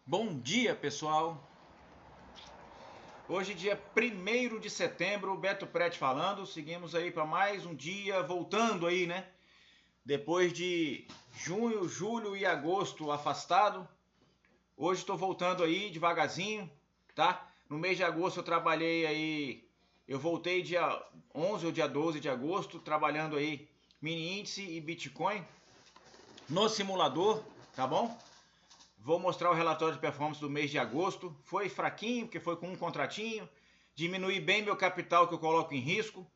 Bom dia, pessoal. Hoje, dia 1º de setembro, Beto Prete falando. Seguimos aí para mais um dia, voltando aí, né? Depois de junho, julho e agosto afastado. Hoje estou voltando aí devagarzinho, tá? No mês de agosto eu trabalhei aí, eu voltei dia 11 ou dia 12 de agosto, trabalhando aí mini índice e Bitcoin no simulador, tá bom? Vou mostrar o relatório de performance do mês de agosto. Foi fraquinho, porque foi com um contratinho. Diminui bem meu capital que eu coloco em risco,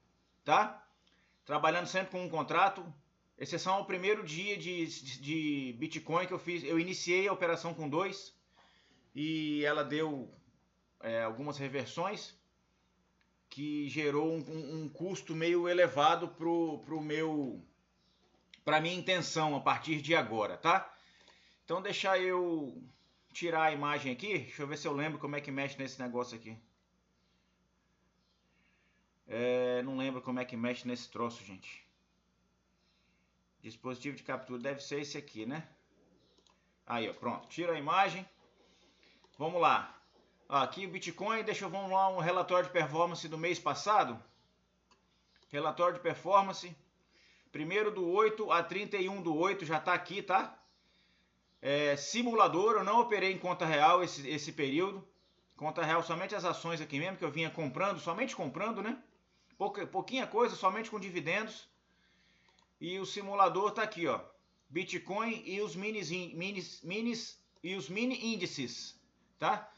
tá? Trabalhando sempre com um contrato. Exceção ao primeiro dia de Bitcoin que eu fiz. Eu iniciei a operação com 2 e ela deu algumas reversões que gerou um custo meio elevado para minha intenção a partir de agora, tá? Então deixa eu tirar a imagem aqui. Deixa eu ver se eu lembro como é que mexe nesse negócio aqui. Não lembro como é que mexe nesse troço, gente. Dispositivo de captura deve ser esse aqui, né? Aí, ó, pronto. Tira a imagem. Vamos lá. Aqui o Bitcoin, vamos lá, um relatório de performance do mês passado. Relatório de performance. 1º/8 a 31/8 já tá aqui, tá? Simulador, eu não operei em conta real esse período. Conta real somente as ações aqui mesmo, que eu vinha comprando, somente comprando, né? Pouquinha coisa, somente com dividendos. E o simulador tá aqui, ó. Bitcoin e os mini índices, tá?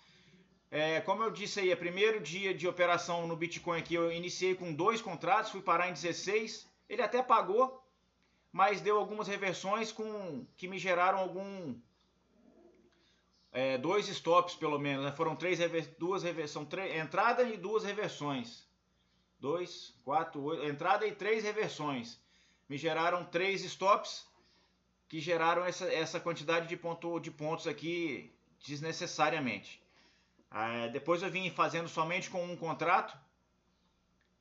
Como eu disse aí, é primeiro dia de operação no Bitcoin aqui, eu iniciei com 2 contratos, fui parar em 16. Ele até pagou, mas deu algumas reversões que me geraram dois stops pelo menos, né? Foram duas reversões, entrada e 2 reversões. 2, 4, 8, entrada e 3 reversões. Me geraram 3 stops que geraram essa quantidade de pontos aqui desnecessariamente. Depois eu vim fazendo somente com um contrato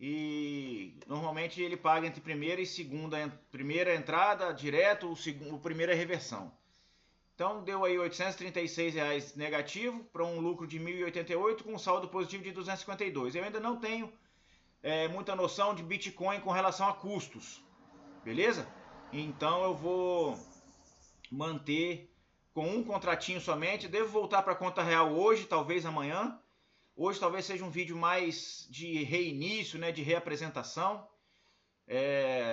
e normalmente ele paga entre primeira e segunda, primeira entrada direto, o primeira reversão. Então deu aí R$ 836 negativo para um lucro de 1.088 com um saldo positivo de 252. Eu ainda não tenho muita noção de Bitcoin com relação a custos, beleza? Então eu vou manter com um contratinho somente. Devo voltar para a conta real hoje, talvez amanhã. Hoje talvez seja um vídeo mais de reinício, né, de reapresentação.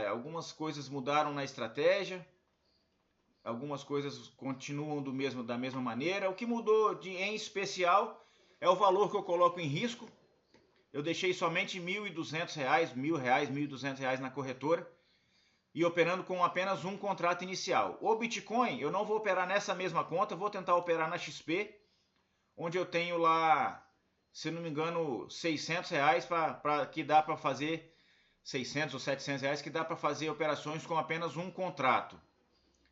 Algumas coisas mudaram na estratégia. Algumas coisas continuam da mesma maneira. O que mudou em especial é o valor que eu coloco em risco. Eu deixei somente R$ 1.200, R$ 1.000, R$ 1.200 na corretora e operando com apenas um contrato inicial. O Bitcoin eu não vou operar nessa mesma conta, vou tentar operar na XP, onde eu tenho lá, se não me engano, R$ 600 que dá para fazer 600 ou 700 reais que dá para fazer operações com apenas um contrato.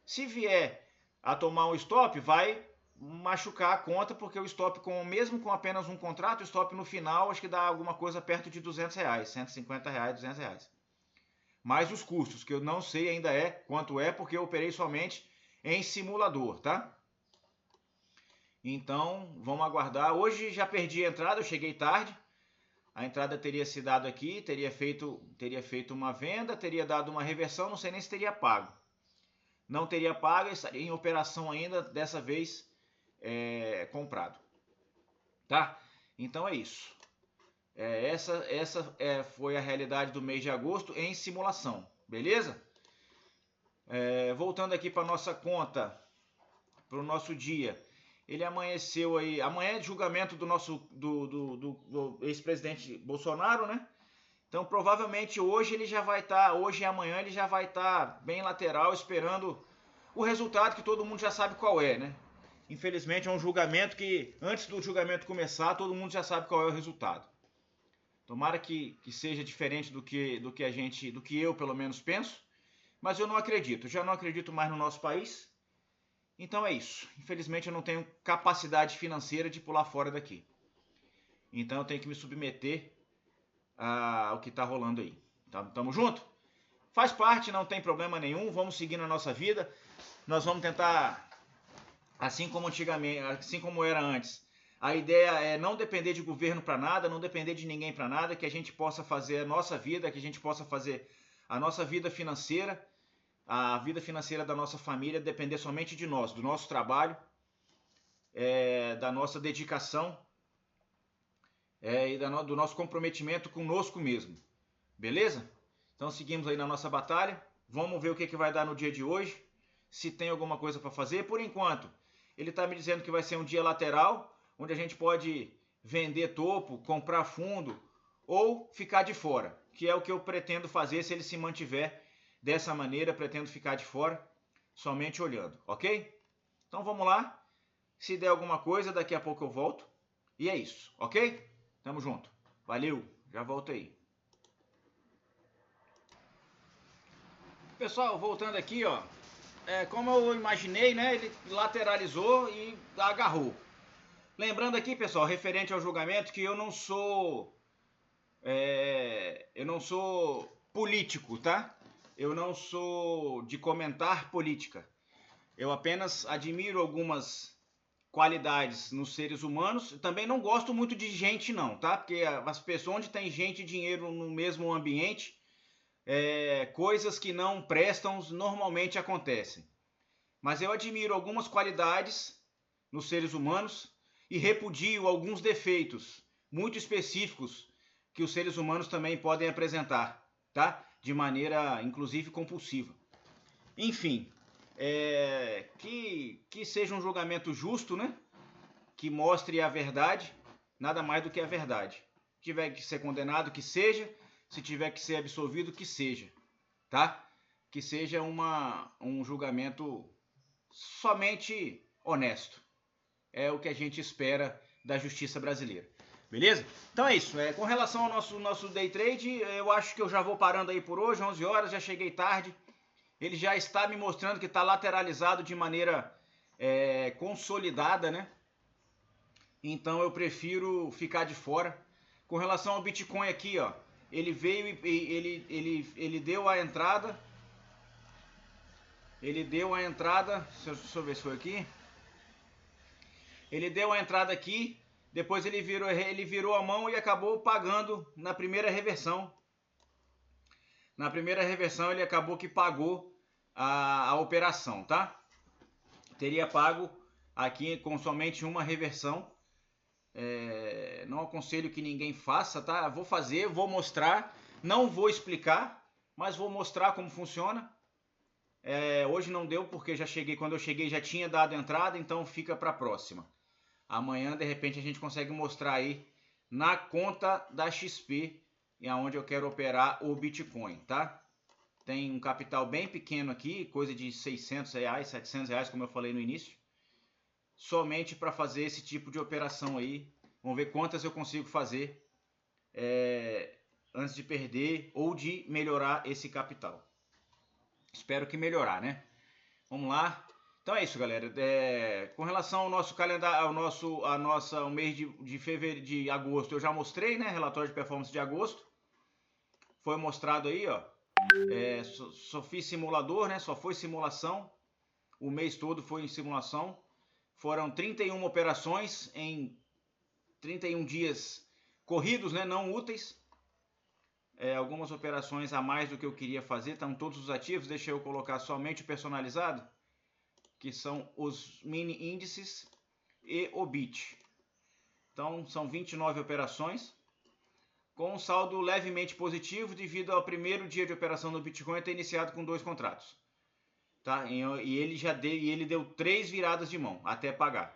Se vier a tomar um stop, vai machucar a conta, porque o stop, mesmo com apenas um contrato, o stop no final acho que dá alguma coisa perto de R$ 200, R$ 150, R$ 200. Mais os custos, que eu não sei ainda quanto é, porque eu operei somente em simulador, tá? Então, vamos aguardar. Hoje já perdi a entrada, eu cheguei tarde. A entrada teria se dado aqui, teria feito uma venda, teria dado uma reversão, não sei nem se teria pago. Não teria pago, estaria em operação ainda, dessa vez comprado. Tá? Então é isso. Essa foi a realidade do mês de agosto em simulação. Beleza? Voltando aqui para nossa conta, para o nosso dia. Ele amanheceu aí. Amanhã é julgamento do ex-presidente Bolsonaro, né? Então provavelmente hoje ele já vai estar, hoje e amanhã ele já vai estar bem lateral, esperando o resultado que todo mundo já sabe qual é, né? Infelizmente é um julgamento que antes do julgamento começar todo mundo já sabe qual é o resultado. Tomara que seja diferente do que eu pelo menos penso, mas eu não acredito. Já não acredito mais no nosso país. Então é isso. Infelizmente eu não tenho capacidade financeira de pular fora daqui. Então eu tenho que me submeter ao que está rolando aí. Tamo junto? Faz parte, não tem problema nenhum. Vamos seguir na nossa vida. Nós vamos tentar assim como antigamente, assim como era antes. A ideia é não depender de governo para nada, não depender de ninguém para nada, que a gente possa fazer a nossa vida, que a gente possa fazer a nossa vida financeira, a vida financeira da nossa família depender somente de nós, do nosso trabalho, da nossa dedicação e do nosso comprometimento conosco mesmo. Beleza? Então seguimos aí na nossa batalha. Vamos ver o que vai dar no dia de hoje. Se tem alguma coisa para fazer. Por enquanto, ele está me dizendo que vai ser um dia lateral, onde a gente pode vender topo, comprar fundo ou ficar de fora, que é o que eu pretendo fazer se ele se mantiver dessa maneira. Pretendo ficar de fora, somente olhando, ok? Então vamos lá. Se der alguma coisa, daqui a pouco eu volto. E é isso, ok? Tamo junto. Valeu, já volto aí. Pessoal, voltando aqui, ó. Como eu imaginei, né? Ele lateralizou e agarrou. Lembrando aqui, pessoal, referente ao julgamento, que eu não sou político, tá? Eu não sou de comentar política. Eu apenas admiro algumas qualidades nos seres humanos. Também não gosto muito de gente, não, tá? Porque as pessoas onde tem gente e dinheiro no mesmo ambiente, coisas que não prestam normalmente acontecem. Mas eu admiro algumas qualidades nos seres humanos e repudio alguns defeitos muito específicos que os seres humanos também podem apresentar, tá? De maneira, inclusive, compulsiva. Enfim, que seja um julgamento justo, né? Que mostre a verdade, nada mais do que a verdade. Se tiver que ser condenado, que seja. Se tiver que ser absolvido, que seja, tá? Que seja um julgamento somente honesto. É o que a gente espera da justiça brasileira. Beleza? Então é isso. Com relação ao nosso day trade, eu acho que eu já vou parando aí por hoje, 11 horas, já cheguei tarde. Ele já está me mostrando que está lateralizado de maneira consolidada, né? Então eu prefiro ficar de fora. Com relação ao Bitcoin aqui, ó, ele veio e ele deu a entrada. Ele deu a entrada. Deixa eu ver se foi aqui. Ele deu a entrada aqui. Depois ele virou a mão e acabou pagando na primeira reversão. Na primeira reversão ele acabou que pagou a operação, tá? Teria pago aqui com somente uma reversão. Não aconselho que ninguém faça, tá? Vou fazer, vou mostrar. Não vou explicar, mas vou mostrar como funciona. Hoje não deu porque quando eu cheguei já tinha dado entrada, então fica para a próxima. Amanhã de repente a gente consegue mostrar aí na conta da XP, e aonde eu quero operar o Bitcoin, tá? Tem um capital bem pequeno aqui, coisa de R$600, R$700, como eu falei no início. Somente para fazer esse tipo de operação aí. Vamos ver quantas eu consigo fazer antes de perder ou de melhorar esse capital. Espero que melhorar, né? Vamos lá. Então é isso, galera. Com relação ao nosso calendário, ao mês de agosto, eu já mostrei, né? Relatório de performance de agosto. Foi mostrado aí, ó. Só fiz simulador, né? Só foi simulação. O mês todo foi em simulação. Foram 31 operações em 31 dias corridos, né? Não úteis. Algumas operações a mais do que eu queria fazer. Estão todos os ativos. Deixa eu colocar somente o personalizado, que são os mini índices e o BIT. Então são 29 operações, com um saldo levemente positivo devido ao primeiro dia de operação do Bitcoin ter iniciado com 2 contratos. Tá? E ele deu 3 viradas de mão até pagar.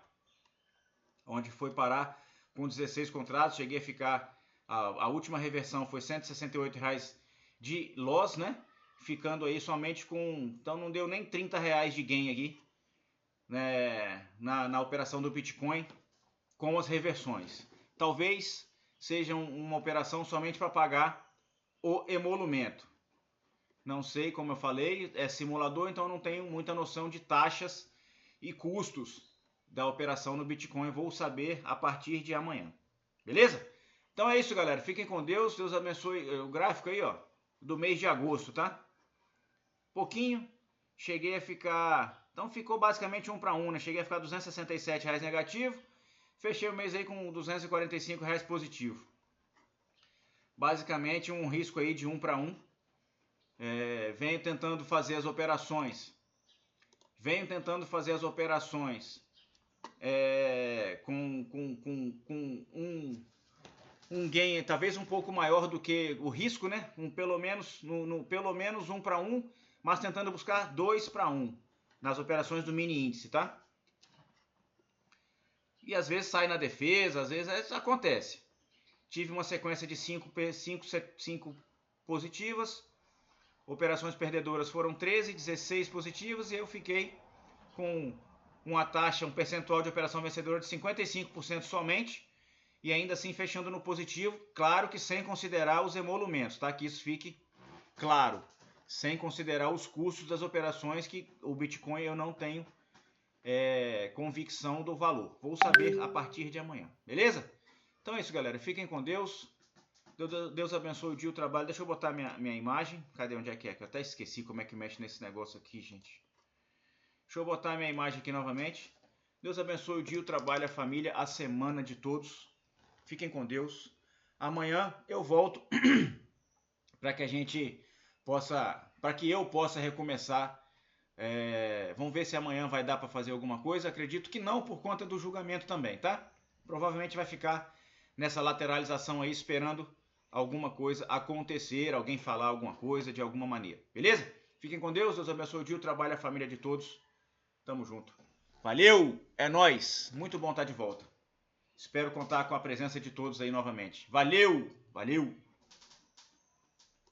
Onde foi parar com 16 contratos, cheguei a ficar... A última reversão foi R$168 de loss, né? Ficando aí somente com... Então não deu nem R$30 de gain aqui, né, na operação do Bitcoin com as reversões. Talvez seja uma operação somente para pagar o emolumento. Não sei, como eu falei, é simulador, então não tenho muita noção de taxas e custos da operação no Bitcoin. Vou saber a partir de amanhã. Beleza? Então é isso, galera. Fiquem com Deus. Deus abençoe. O gráfico aí, ó, do mês de agosto, tá? Pouquinho. Cheguei a ficar Então ficou basicamente 1 para 1, né? Cheguei a ficar R$267 negativo, fechei o mês aí com R$245 positivo. Basicamente um risco aí de 1 para 1. Venho tentando fazer as operações. Com um gain talvez um pouco maior do que o risco, né? Pelo menos 1 para 1, mas tentando buscar 2 para 1 nas operações do mini índice, tá? E às vezes sai na defesa, às vezes acontece. Tive uma sequência de 5 positivas. Operações perdedoras foram 13, 16 positivas e eu fiquei com uma taxa, um percentual de operação vencedora de 55% somente. E ainda assim fechando no positivo, claro que sem considerar os emolumentos, tá? Que isso fique claro, sem considerar os custos das operações, que o Bitcoin eu não tenho convicção do valor. Vou saber a partir de amanhã, beleza? Então é isso, galera. Fiquem com Deus. Deus abençoe o dia, o trabalho. Deixa eu botar minha imagem. Cadê? Onde é que é? Que eu até esqueci como é que mexe nesse negócio aqui, gente. Deixa eu botar minha imagem aqui novamente. Deus abençoe o dia, o trabalho, a família, a semana de todos. Fiquem com Deus. Amanhã eu volto para que eu possa recomeçar. Vamos ver se amanhã vai dar para fazer alguma coisa. Acredito que não, por conta do julgamento também, tá? Provavelmente vai ficar nessa lateralização aí, esperando alguma coisa acontecer, alguém falar alguma coisa de alguma maneira. Beleza? Fiquem com Deus. Deus abençoe o dia, o trabalho, a família de todos. Tamo junto. Valeu! É nóis! Muito bom estar de volta. Espero contar com a presença de todos aí novamente. Valeu! Valeu!